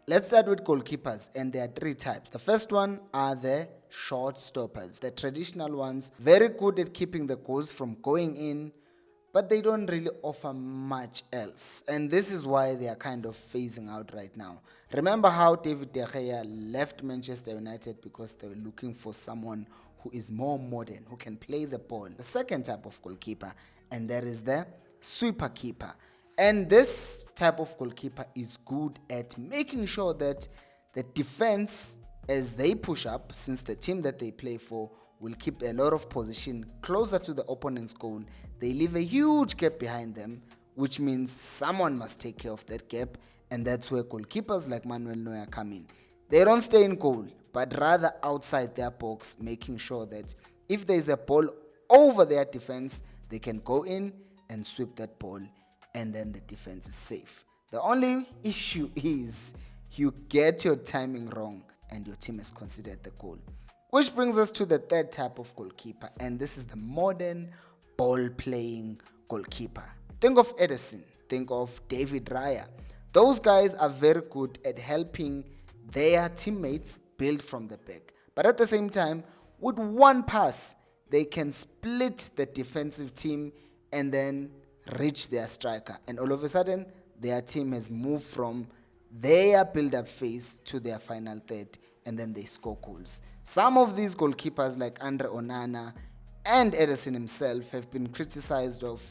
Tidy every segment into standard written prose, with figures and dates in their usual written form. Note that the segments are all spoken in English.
Let's start with goalkeepers, and there are three types. The first one are the short stoppers, the traditional ones, very good at keeping the goals from going in, but they don't really offer much else. And this is why they are kind of phasing out right now. Remember how David De Gea left Manchester United because they were looking for someone who is more modern, who can play the ball. The second type of goalkeeper, and that is the sweeper keeper. And this type of goalkeeper is good at making sure that the defense, as they push up, since the team that they play for will keep a lot of position closer to the opponent's goal, they leave a huge gap behind them, which means someone must take care of that gap, and that's where goalkeepers like Manuel Neuer come in. They don't stay in goal, but rather outside their box, making sure that if there's a ball over their defense, they can go in and sweep that ball, and then the defense is safe. The only issue is you get your timing wrong and your team has considered the goal. Which brings us to the third type of goalkeeper, and this is the modern ball-playing goalkeeper. Think of Edison, think of David Raya. Those guys are very good at helping their teammates build from the back. But at the same time, with one pass, they can split the defensive team and then reach their striker. And all of a sudden, their team has moved from their build-up phase to their final third, and then they score goals. Some of these goalkeepers like Andre Onana and Edison himself have been criticized of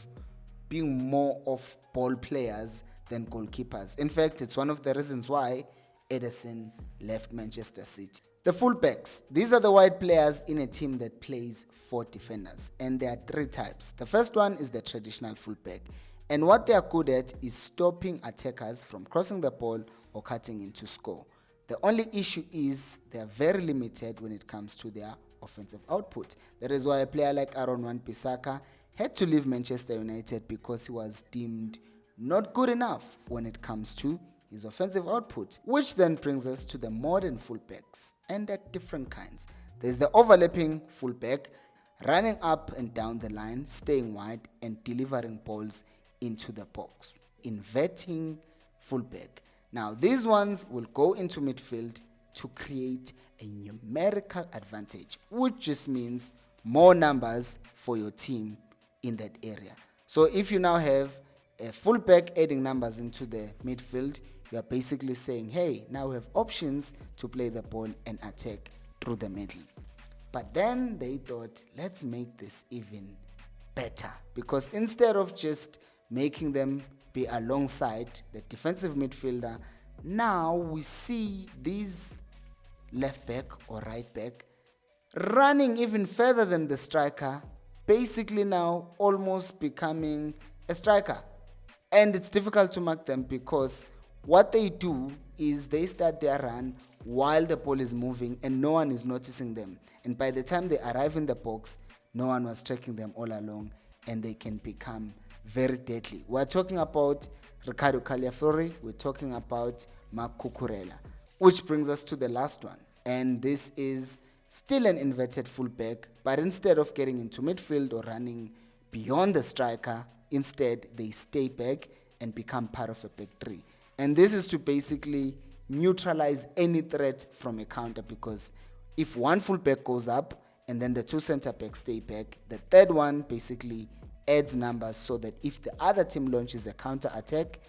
being more of ball players than goalkeepers. In fact, it's one of the reasons why Edison left Manchester City. The fullbacks, these are the wide players in a team that plays 4 defenders, and there are 3 types. The first one is the traditional fullback, and what they are good at is stopping attackers from crossing the ball or cutting in to score. The only issue is they are very limited when it comes to their offensive output. That is why a player like Aaron Wan-Bissaka had to leave Manchester United because he was deemed not good enough when it comes to his offensive output. Which then brings us to the modern fullbacks, and they're different kinds. There's the overlapping fullback, running up and down the line, staying wide and delivering balls into the box. Inverting fullback. Now these ones will go into midfield to create a numerical advantage, which just means more numbers for your team in that area. So if you now have a fullback adding numbers into the midfield, you are basically saying, hey, now we have options to play the ball and attack through the middle. But then they thought, let's make this even better, because instead of just making them be alongside the defensive midfielder, now we see these left back or right back running even further than the striker, basically now almost becoming a striker. And it's difficult to mark them because what they do is they start their run while the ball is moving and no one is noticing them. And by the time they arrive in the box, no one was tracking them all along, and they can become very deadly. We're talking about Ricardo Cagliafiori, we're talking about Marc Cucurella. Which brings us to the last one. And this is still an inverted fullback, but instead of getting into midfield or running beyond the striker, instead they stay back and become part of a back three. And this is to basically neutralize any threat from a counter, because if one fullback goes up and then the 2 center backs stay back, the third one basically adds numbers so that if the other team launches a counter attack,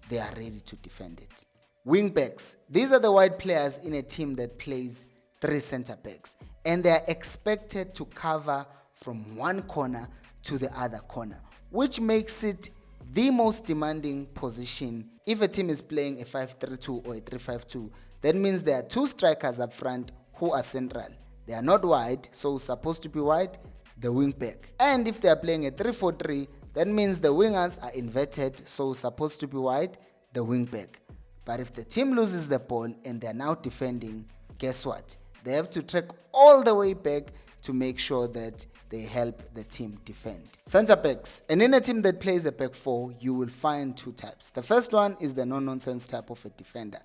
they are ready to defend it. Wing backs, these are the wide players in a team that plays 3 center backs, and they are expected to cover from one corner to the other corner, which makes it the most demanding position. If a team is playing a 5-3-2 or a 3-5-2, that means there are 2 strikers up front who are central. They are not wide, so supposed to be wide, the wing back. And if they are playing a 3-4-3, that means the wingers are inverted, so supposed to be wide, the wing back. But if the team loses the ball and they are now defending, guess what? They have to track all the way back to make sure that they help the team defend. Center backs, and in a team that plays a back 4, you will find 2 types. The first one is the no-nonsense type of a defender,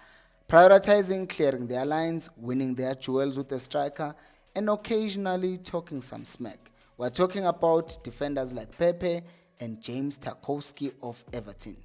prioritizing clearing their lines, winning their duels with the striker, and occasionally talking some smack. We're talking about defenders like Pepe and James Tarkowski of Everton.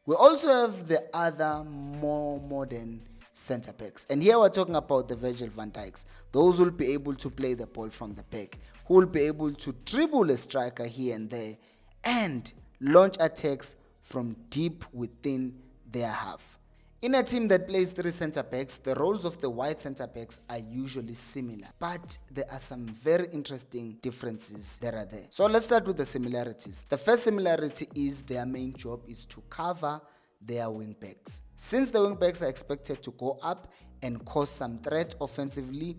We also have the other more modern centre backs. And here we're talking about the Virgil van Dijks. Those will be able to play the ball from the back, who will be able to dribble a striker here and there and launch attacks from deep within their half. In a team that plays 3 centre backs, the roles of the wide centre backs are usually similar, but there are some very interesting differences that are there. So let's start with the similarities. The first similarity is their main job is to cover their wing backs. Since the wing backs are expected to go up and cause some threat offensively,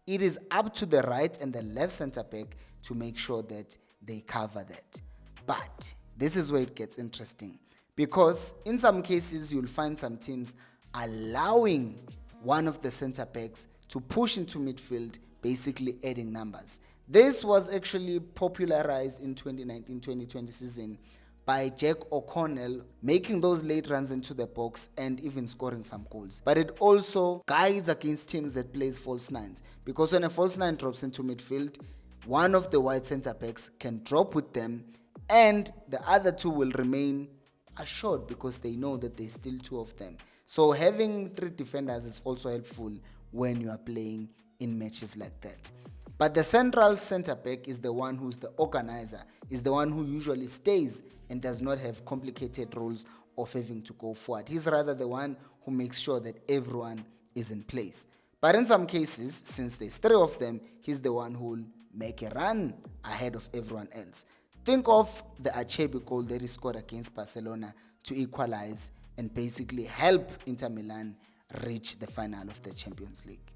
it is up to the right and the left centre back to make sure that they cover that. But this is where it gets interesting, because in some cases you'll find some teams allowing one of the centre backs to push into midfield, basically adding numbers. This was actually popularized in 2019-2020 season by Jack O'Connell, making those late runs into the box and even scoring some goals. But it also guides against teams that plays false nines, because when a false nine drops into midfield, one of the wide centre backs can drop with them and the other 2 will remain assured because they know that there's still 2 of them. So having 3 defenders is also helpful when you are playing in matches like that. But the central centre back is the one who's the organizer, is the one who usually stays and does not have complicated roles of having to go forward. He's rather the one who makes sure that everyone is in place. But in some cases, since there's 3 of them, he's the one who will make a run ahead of everyone else. Think of the Acerbi goal that he scored against Barcelona to equalize and basically help Inter Milan reach the final of the Champions League.